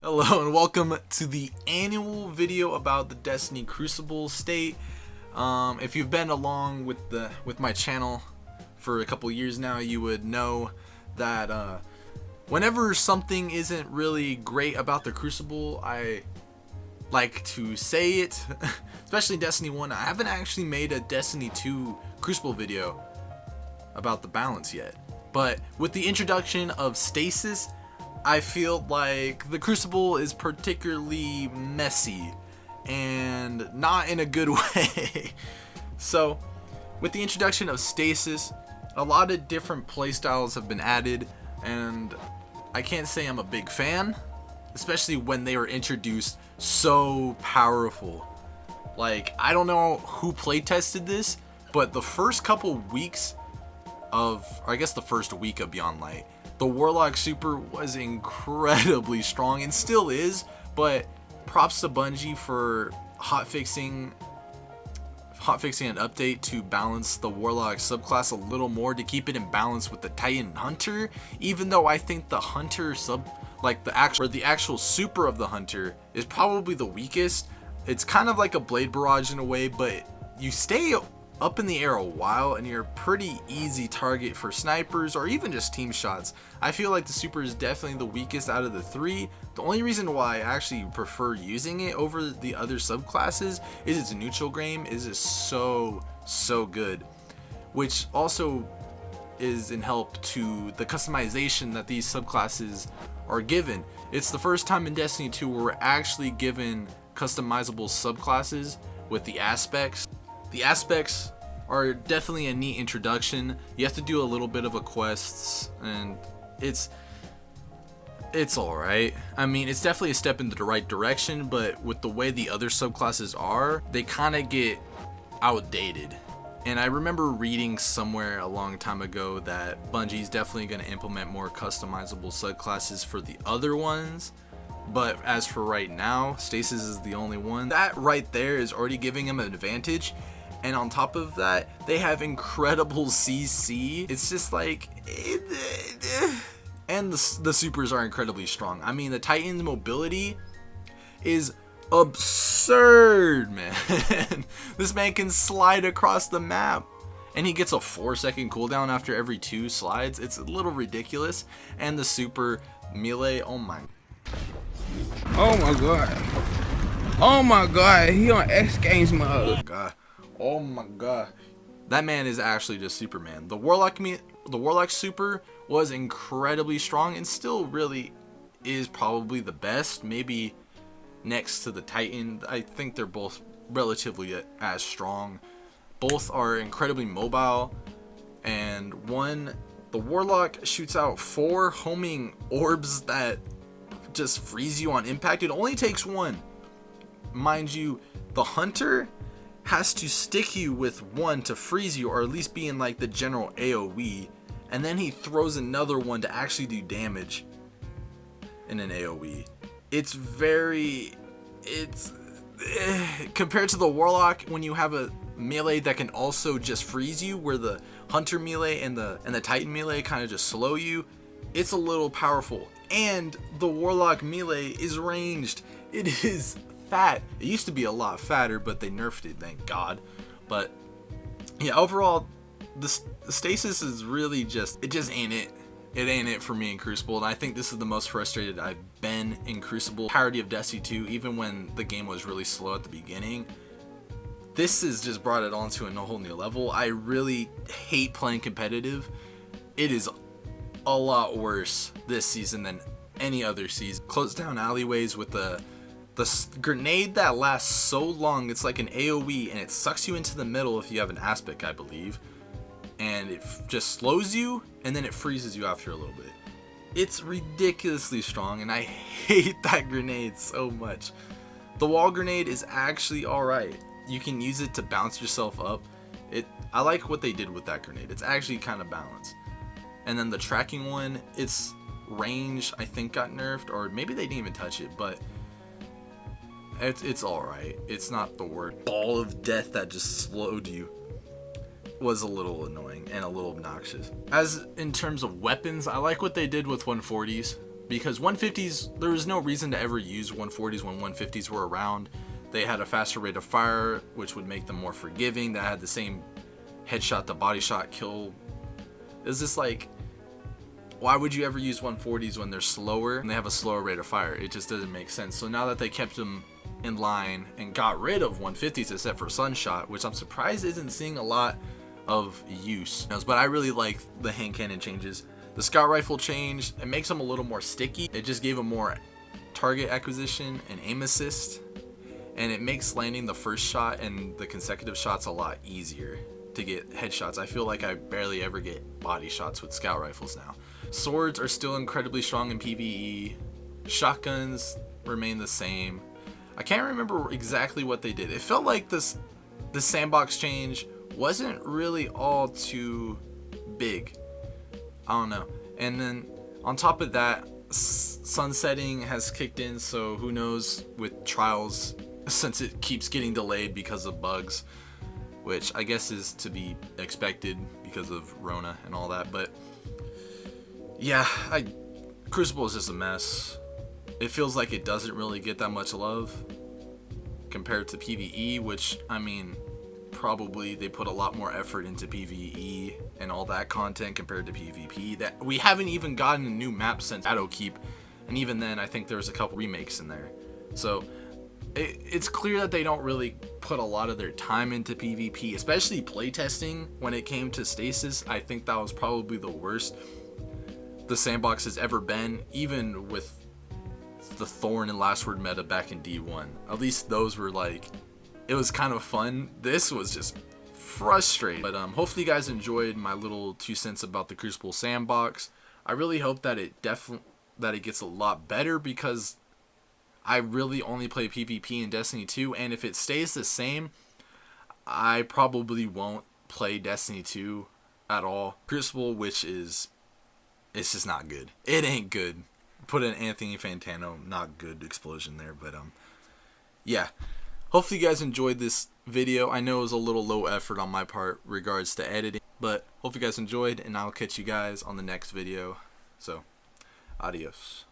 Hello and welcome to the annual video about the Destiny Crucible state. If you've been along with my channel for a couple years now, you would know that whenever something isn't really great about the Crucible, I like to say it, especially Destiny 1. I haven't actually made a Destiny 2 Crucible video about the balance yet, but with the introduction of Stasis, I feel like the Crucible is particularly messy and not in a good way. So with the introduction of Stasis, a lot of different playstyles have been added, and I can't say I'm a big fan, especially when they were introduced so powerful. Like, I don't know who playtested this, but the first couple weeks of, or I guess the first week of Beyond Light, the Warlock Super was incredibly strong and still is, but props to Bungie for hotfixing an update to balance the Warlock subclass a little more to keep it in balance with the Titan Hunter, even though I think the Hunter the actual super of the Hunter is probably the weakest. It's kind of like a Blade Barrage in a way, but you stay up in the air a while and you're a pretty easy target for snipers or even just team shots. I feel like the super is definitely the weakest out of the three. The only reason why I actually prefer using it over the other subclasses is its neutral game is so good, which also is in help to the customization that these subclasses are given. It's the first time in Destiny 2 where we're actually given customizable subclasses with the aspects. The aspects are definitely a neat introduction. You have to do a little bit of a quests, and it's alright. I mean, it's definitely a step in the right direction, but with the way the other subclasses are, they kind of get outdated. And I remember reading somewhere a long time ago that Bungie's definitely going to implement more customizable subclasses for the other ones. But as for right now, Stasis is the only one. That right there is already giving them an advantage. And on top of that, they have incredible CC. It's just like, and the supers are incredibly strong. I mean, the Titan's mobility is absurd, man. This man can slide across the map, and he gets a 4-second cooldown after every 2 slides. It's a little ridiculous. And the super melee, oh my god. Oh my god, he on X Games mode. Oh my god. That man is actually just Superman. The Warlock super was incredibly strong and still really is probably the best, maybe next to the Titan. I think they're both relatively as strong. Both are incredibly mobile, and the Warlock shoots out 4 homing orbs that just freeze you on impact. It only takes 1. Mind you, the Hunter has to stick you with 1 to freeze you, or at least be in like the general AoE, and then he throws another one to actually do damage in an AoE. Compared to the Warlock, when you have a melee that can also just freeze you, where the Hunter melee and the Titan melee kind of just slow you, it's a little powerful. And the Warlock melee is ranged. It is fat. It used to be a lot fatter, but they nerfed it, thank God. But yeah, overall, the Stasis is really it just ain't it. It ain't it for me in Crucible, and I think this is the most frustrated I've been in Crucible. Entirety of Destiny 2, even when the game was really slow at the beginning, this has just brought it on to a whole new level. I really hate playing competitive. It is a lot worse this season than any other season. Close down alleyways with the grenade that lasts so long. It's like an AoE, and it sucks you into the middle if you have an aspect, I believe, and it just slows you, and then it freezes you after a little bit. It's ridiculously strong, and I hate that grenade so much. The wall grenade is actually alright. You can use it to bounce yourself up. I like what they did with that grenade. It's actually kind of balanced. And then the tracking one, its range I think got nerfed, or maybe they didn't even touch it, but it's alright. It's not the word. Ball of death that just slowed you was a little annoying and a little obnoxious. As in terms of weapons, I like what they did with 140s. because 150s, there was no reason to ever use 140s when 150s were around. They had a faster rate of fire, which would make them more forgiving. That had the same headshot to body shot kill. Is this like, why would you ever use 140s when they're slower and they have a slower rate of fire? It just doesn't make sense. So now that they kept them in line and got rid of 150s except for Sunshot, which I'm surprised isn't seeing a lot of use, but I really like the hand cannon changes. The scout rifle changed. It makes them a little more sticky. It just gave them more target acquisition and aim assist, and it makes landing the first shot and the consecutive shots a lot easier to get headshots. I feel like I barely ever get body shots with scout rifles now. Swords are still incredibly strong in PvE. Shotguns remain the same. I can't remember exactly what they did. It felt like the sandbox change wasn't really all too big. I don't know. And then on top of that, sunsetting has kicked in, so who knows with trials, since it keeps getting delayed because of bugs, which I guess is to be expected because of Rona and all that. But yeah, Crucible is just a mess. It feels like it doesn't really get that much love compared to PvE, which, I mean, probably they put a lot more effort into PvE and all that content compared to PvP. That we haven't even gotten a new map since Shadowkeep, and even then I think there's a couple remakes in there. So it's clear that they don't really put a lot of their time into PvP, especially playtesting. When it came to Stasis, I think that was probably the worst the sandbox has ever been, even with the Thorn and Last Word meta back in D1. At least those were like, it was kind of fun. This was just frustrating. But hopefully you guys enjoyed my little 2 cents about the Crucible sandbox. I really hope that it gets a lot better, because I really only play PvP in Destiny 2, and if it stays the same, I probably won't play Destiny 2 at all. Crucible, which is, it's just not good. It ain't good. Put an Anthony Fantano not good explosion there, but yeah. Hopefully you guys enjoyed this video. I know it was a little low effort on my part regards to editing, but hope you guys enjoyed, and I'll catch you guys on the next video. So, adios.